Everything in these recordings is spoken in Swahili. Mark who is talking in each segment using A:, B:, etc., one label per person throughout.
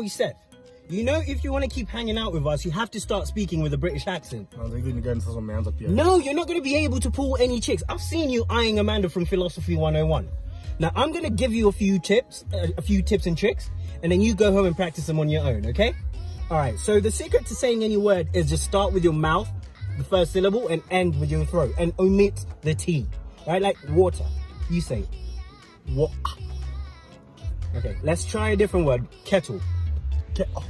A: boy Seth. You know, if you want to keep hanging out with us, you have to start speaking with a British accent. No, you're not going to be able to pull any chicks. I've seen you eyeing Amanda from Philosophy 101. Now, I'm going to give you a few tips and tricks, and then you go home and practice them on your own, okay? All right, so the secret to saying any word is just start with your mouth, the first syllable, and end with your throat, and omit the T, right? Like water. You say, what? Okay, let's try a different word. Kettle. Kettle.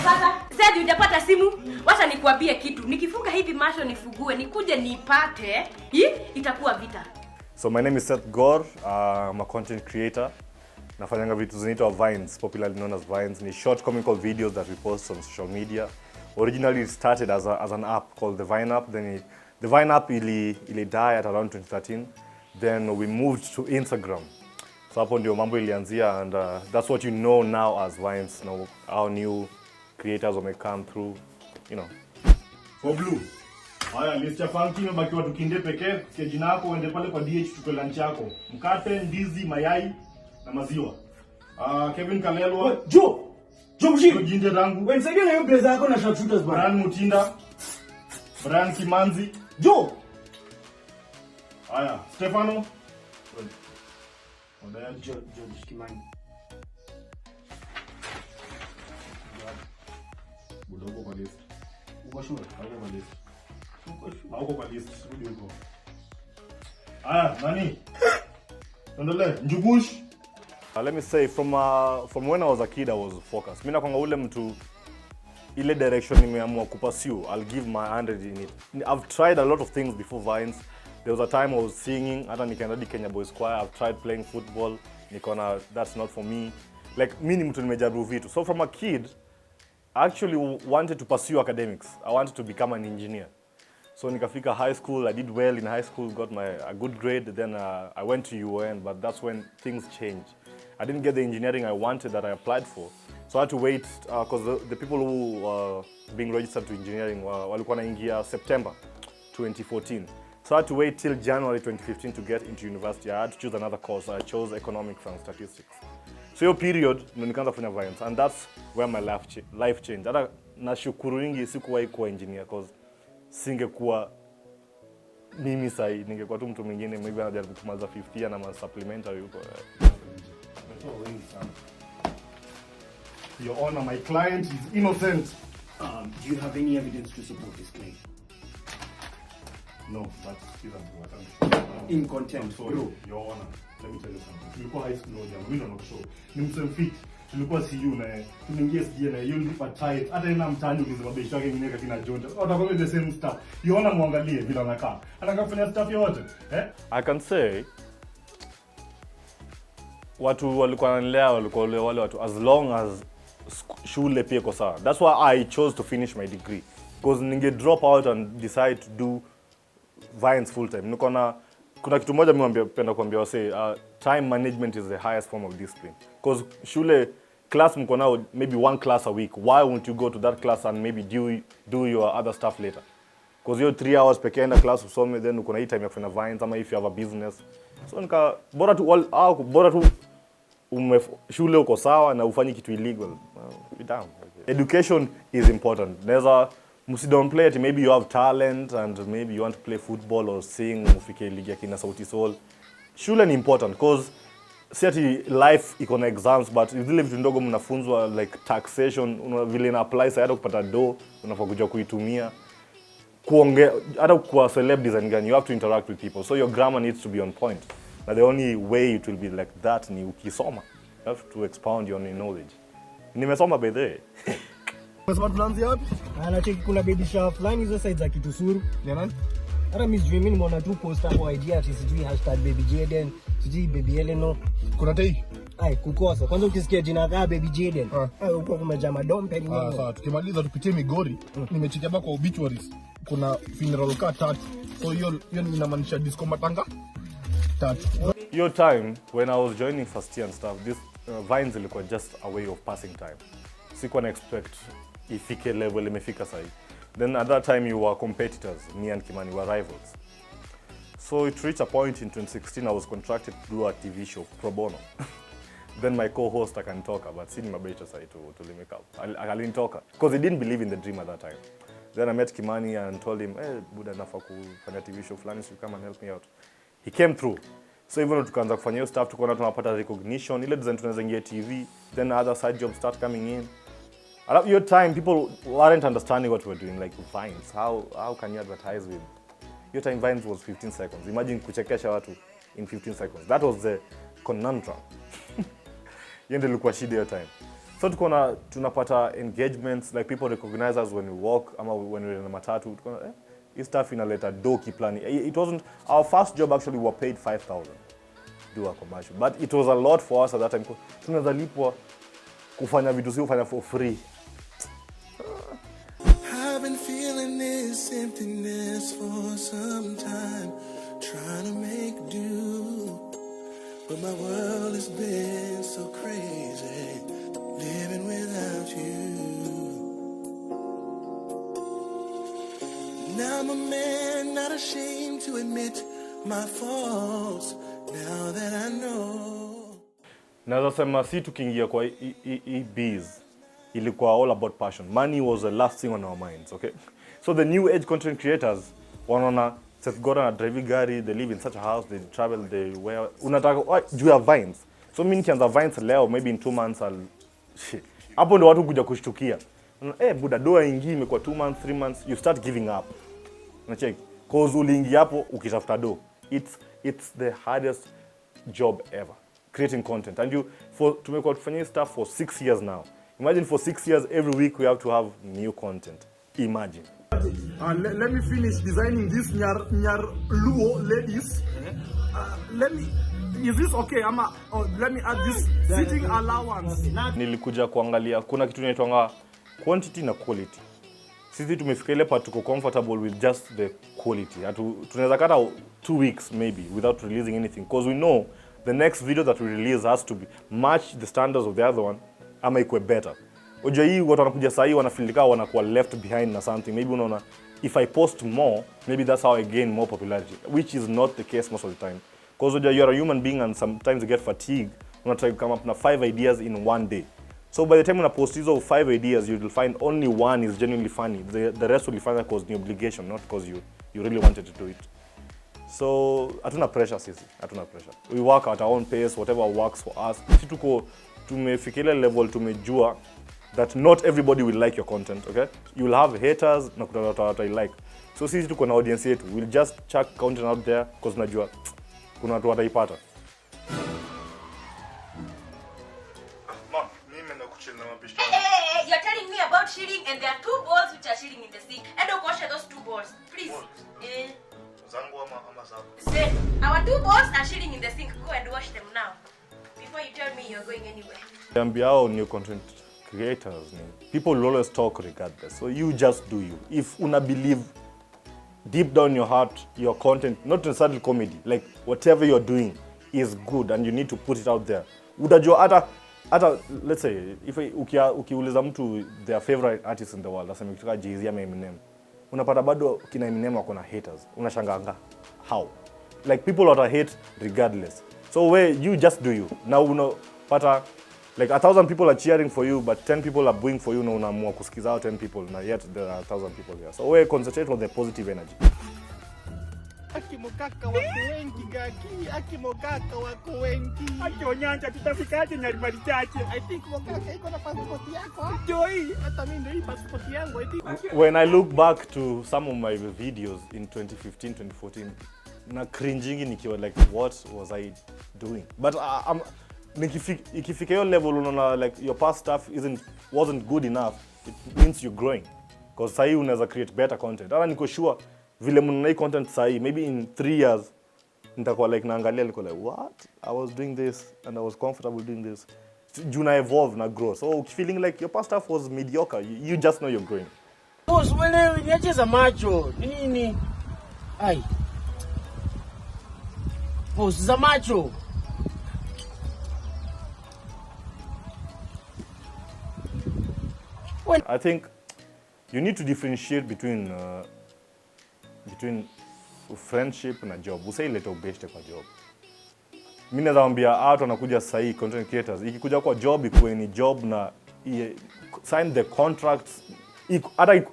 B: Sasa hujapata simu? Wacha nikuambie kitu. Nikifunga hivi macho nifugue, nikuje nipate, itakuwa vita.
C: So my name is Seth Gore. I'm a content creator. Nafanyanga vitu zinaitwa Vines, popularly known as Vines. Ni short comical videos that we post on social media. Originally it started as an app called the Vine app. Then the Vine app ili die at around 2013. Then we moved to Instagram. So hapo ndio mambo ilianzia, and that's what you know now as Vines. Now our new creators may come through, you know.
D: For blue. Haya, list ya funky imebaki watu kinde pekee. Kwa jina lako uende pale kwa DH tupe lunch yako. Mkate, ndizi, mayai na maziwa. Kevin Kalelwa.
A: Joe Mshiko
D: jinde rangu.
A: Wewe nisaidie na hiyo blazer yako na sharpshooters bwana.
D: Brian Mutinda. Brian Kimanzi.
A: Joe.
D: Haya, Stefano.
A: George Kimani.
D: Budogo kwa list.
A: Uko sure?
D: Hauko kwa list. Hauko kwa list. Rudi huko. Haya, nani? Ndole, Njugush.
C: Let me say, from when I was a kid, I was focused. Mimi nakwanga ule mtu ile direction nimeamua kupursue. I'll give my 100 in it. I've tried a lot of things before Vines. There was a time I was singing, hata nikaenda Kenya Boys Choir. I've tried playing football. Nikona that's not for me. Like mimi ni mtu nimejaribu vitu. So from a kid, I actually wanted to pursue academics. I wanted to become an engineer. So nikafika high school, I did well in high school, got a good grade. Then I went to UN, but that's when things changed. I didn't get the engineering I wanted that I applied for. So I had to wait, because the people who were being registered to engineering walikuwa naingia September 2014. So I had to wait till January 2015 to get into university. I had to choose another course. I chose economics and statistics. So your period, nikaanza kufanya Vines, and that's where my life changed. Hata nashukuru nyingi sikuwahi kuwa engineer, because singekuwa mimi sahi, ningekuwa tu mtu mwingine, maybe anajaribu kumaliza 50 na supplementary huko.
D: Your Honor, my client is innocent.
A: Do you have any evidence to support this claim?
D: No, but still I'm
A: in contempt.
D: Bro, Your Honor, let me tell you something. Tulikuwa high school moja, mimi ndo nakushow. Ni msemfit. Tulikuwa CU na tunaingia SDA na yule lipa tight. Hata ina mtani ukizima besho yake mimi kina Jonda. Watakwambia the same stuff. Your Honor, muangalie vile anakaa. Anakafanya stuff yote.
C: I can say watu walikuwa wanalea wale watu as long as shule pia iko sawa. That's why I chose to finish my degree, because ninge drop out and decide to do Vines full time. Kuna kitu moja mimi napenda kuambia wase, time management is the highest form of discipline. Because shule class mko nao maybe one class a week. Why won't you go to that class and maybe do your other stuff later? Because you're 3 hours pekee enda class usome, then uko na hii time ya kufanya Vines, ama if you have a business. So bora tu shule uko sawa na ufanye kitu illegal. Be down. Education is important. Msidownplay it. Maybe you have talent and maybe you want to play football or sing, ufike ligi ya kina Sauti Sol. Shule ni important, because siati life iko na exams, but zile vitu ndogo mnafunzwa like taxation, vile ina apply sasa hata kupata do, unafaa kujua kuitumia. Kuongea hata kwa celeb design gani, you have to interact with people. So your grammar needs to be on point. But the only way it will be like that ni ukisoma. You have to expound your knowledge. Nimesoma by the way.
D: Unasema tunaanzia wapi?
A: Anacheki kuna baby shower fulani hizo sides za Kitusuru.
D: Ni nani?
A: Hata mimi sijui, mimi nimeona tu post hapo idea ati sijui #baby Jaden, sijui baby Eleno.
D: Kuna tei?
A: Ai kukosa. Kwanza ukisikia jina kama baby Jaden, huko kumejaa madompe ni nini?
D: Sawa, tukimaliza tupitie Migori. Nimechekia hapa kwa obituaries. Kuna funeral car 3. So hiyo inamaanisha disco matanga 3.
C: Your time when I was joining first year and stuff, Vines ilikuwa just a way of passing time. Sikuwa na expect ifike level imefika sahi. Then at that time you were competitors, me and Kimani were rivals. So it reached a point in 2016 I was contracted to do a TV show pro bono. Then my co-host akanitoka, but sini mabecha sahi to limake up. Alinitoka because he didn't believe in the dream at that time. Then I met Kimani and told him, "Hey, buda nafa kufanya TV show fulani, so you come and help me out." He came through. So even though tukaanza kufanya hiyo stuff, tukaona tunapata recognition, ile design tunaweza ingia TV, then other side jobs start coming in. At your time, people weren't understanding what we were doing, like Vines. How can you advertise with? Your time Vines was 15 seconds. Imagine kuchekesha watu in 15 seconds. That was the conundrum. Hiyo ndio ilikuwa shida your time. So tukaona tunapata engagements, like people recognize us when we walk, ama when we're in a matatu. Tukaona this stuff inaleta do kiplani. It wasn't our first job, actually we were paid 5,000 do a commercial, but it was a lot for us at that time. Tunaweza lipwa kufanya vitu si kufanya for free.
E: I've been feeling this emptiness for some time, trying to make do, but my world has been so crazy, living without you. Now I'm a man, not ashamed to admit my faults, now that I know.
C: Naweza sema si tukiingia kwa biz ilikuwa all about passion. Money was the last thing on our minds, okay? So the new age content creators wanaona Seth na drive gari, they live in such a house, they travel, they wear unataka juu ya Vines. So mimi nikianza Vines leo, maybe in 2 months hapo ndio watu kuja kushtukia. Buda doa ingi imekuwa 2 months, 3 months, you start giving up. Unacheki? Cause uliingia hapo ukitafuta do. It's the hardest job ever, creating content. And tumekuwa tufanyia stuff for 6 years now. Imagine for 6 years, every week we have to have new content. Imagine.
D: Let me finish designing this nyar luo ladies. Is this okay? Let me add this sitting allowance.
C: Nilikuja kuangalia kuna kitu inaitwa quantity na quality. Sisi tumefika ile part tuko comfortable with just the quality. Tunaweza kata 2 weeks maybe without releasing anything, because we know the next video that we release has to match the standards of the other one ama ikuwe better. Unajua hii watu wanakuja sahi wanafilika wanakuwa left behind na something. Maybe unaona if I post more, maybe that's how I gain more popularity, which is not the case most of the time. Because you are a human being and sometimes you get fatigued. Una try to come up na 5 ideas in one day. So by the time una post hizo 5 ideas, you will find only one is genuinely funny. The rest will be funny because ni obligation, not because you really wanted to do it. So hatuna pressure sisi, hatuna pressure. We work at our own pace, whatever works for us. Sisi tuko tumefikiria level tumejua that not everybody will like your content, okay? You will have haters na kuna watu like. So sisi tuko na audience yetu. We'll just chuck content out there because najua kuna watu wataipata.
B: You're telling me about shilling and there are 2 balls which are shilling in the sink. I don't wash those 2 balls, please.
E: Zangu ama zako.
B: Say, our 2 balls are shilling in the sink. Go and wash them now before you tell me you're going anywhere.
C: Ambiao new content creators, people will always talk regardless. So you just do you. If una believe deep down in your heart, your content, not necessarily comedy, like whatever you're doing is good and you need to put it out there. Utajua hata let's say if ukiuliza mtu their favorite artist in the world, aseme kutoka Jay-Z ama Eminem, unapata bado kina Eminem wako na haters. Unashanganga how? Like people are hate regardless. So where you just do you. Now unapata like 1,000 people are cheering for you, but 10 people are booing for you, na unaamua kusikiza hao 10 people, na yet there are 1,000 people here. So we concentrate on the positive energy.
F: Akimokaka wako wengi gaki, akimokaka wako wengi. Akionyanja tutafikaje Nyaribari chache? I think mokaka iko na passport yako. Joy, hata mimi ndio hii passport yangu I think.
C: When I look back to some of my videos in 2015, 2014, na cringing nikiwa like what was I doing? But ikifika hiyo level unaona like your past stuff wasn't good enough, it means you're growing. Because sahi unaweza create better content. Hata niko sure vile mnaona hii content sahi, maybe in 3 years nitakuwa like naangalia niko like what? I was doing this and I was comfortable doing this. Juna evolve na grow. So feeling like your past stuff was mediocre, you just know you're growing.
A: Boss, wewe niacheza macho. Nini? Ai. Boss za macho.
C: I think you need to differentiate between friendship na job. Usailete ubeshte kwa job. Mimi naweza waambia watu wanakuja sasa hii content creators, ikikuja kwa job ikuwe ni job na sign the contracts. Hata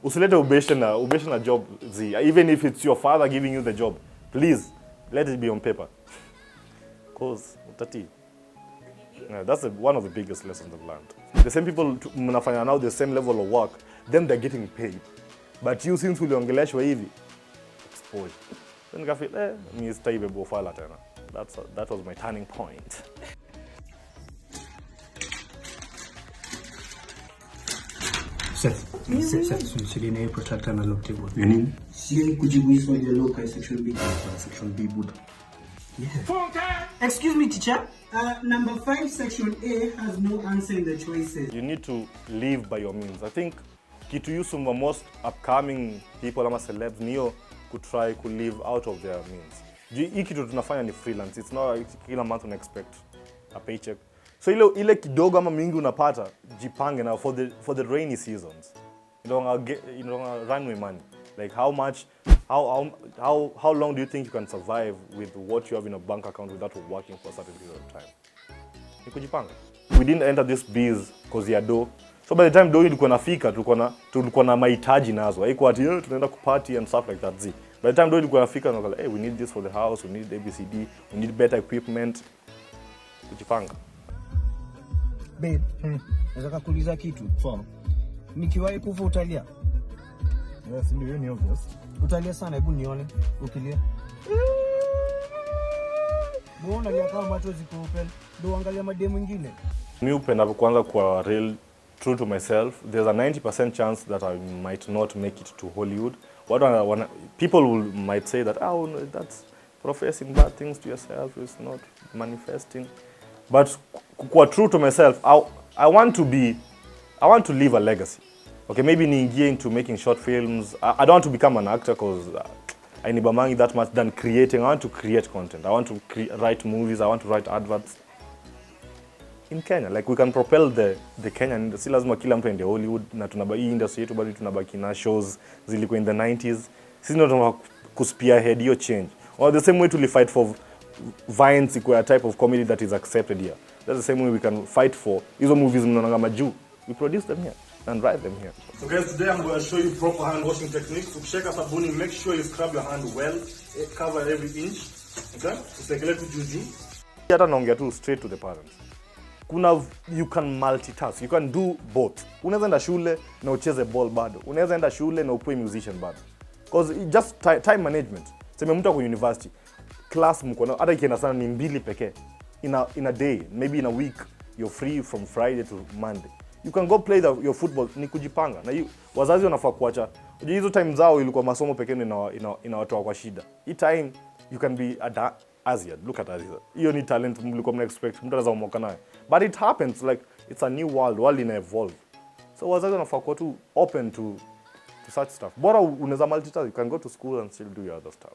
C: usilete ubeshte na job zi. Even if it's your father giving you the job, please let it be on paper. Cause utati. Yeah, that's one of the biggest lessons I've learned. The same people mnafanya now the same level of work, then they're getting paid. But you since uliongeleshwa hivi, exposure. Then nikafeel mimi sitaibe bofala tena. That was my turning point.
A: Seth, usidine protractor na lock table. Nini? Sio kujibu hizo ya local section B. Section B buda. Yeah. Excuse me, teacher. Number 5, section A has no answer in the choices.
C: You need to live by your means. I think kitu yusu most upcoming people ama celebs niyo could try to live out of their means. Hii kitu tunafanya ni freelance. It's not like kila month una expect a paycheck. So ile kidogo ama mingi unapata, jipange now for the rainy seasons. You don't run with money. Like how long do you think you can survive with what you have in a bank account without working for a certain period of time? Ni kujipanga. We didn't enter this biz because ya do. So by the time do ilikuwa nafika tulikuwa na mahitaji nazo. Haikuwa ati tunaenda kuparty and stuff like that. By the time do ilikuwa nafika na hey, we need this for the house, we need ABCD, we need better equipment. Kujipanga.
A: Babe, nataka kuuliza kitu. Sawa. Nikiwahi kufa utalia?
D: Yes, ndio ni obvious.
A: Utalia sana, hebu nione ukilia. Mbona lia kama macho ziko open? Ndio angalia mademu mwingine.
C: Mimi upenda kwanza kwa real true to myself. There's a 90% chance that I might not make it to Hollywood. People might say that no, that's professing bad things to yourself, it's not manifesting. But kwa true to myself, I want to leave a legacy. Okay, maybe niingie into making short films. I don't want to become an actor because I nibamangi that much than creating. I want to create content. I want to write movies. I want to write adverts. In Kenya, like we can propel the Kenyan industry. Lazima kila mtu ende Hollywood na tunabaki industry yetu bado tunabaki na shows zilikuwa in the 90s. Sisi ndio tunataka kuspearhead hiyo change. Or the same way to fight for Vines equal a type of comedy that is accepted here. That's the same way we can fight for hizo movies mnaona maju. We produce them here and write them here.
D: So guys, today I'm going to show you proper hand washing techniques. Ukishika sabuni, make sure you scrub your hand well, cover every inch. Okay? Usiekele tu juu.
C: Hata naongea tu straight to the parents. You can multitask. You can do both. Unaweza enda shule na ucheze ball bado. Unaweza enda shule na ukuwe musician bado. Because just time management. Sema mtu kwa university, class mko na hata ikienda sana ni 2 pekee. In a day, maybe in a week, you're free from Friday to Monday. You can go play your football, ni kujipanga. Na wazazi wanafaa kuacha. Unajua hizo time zao ilikuwa masomo pekee inawatoa kwa shida. Hii time you can be Asia. Look at Asia. Hiyo ni talent mlikuwa mna expect. Mtu anaweza kumoka nayo. But it happens like it's a new world ina evolve. So wazazi wanafaa kuwa tu open to such stuff. Bora unaweza multitask, you can go to school and still do your other stuff.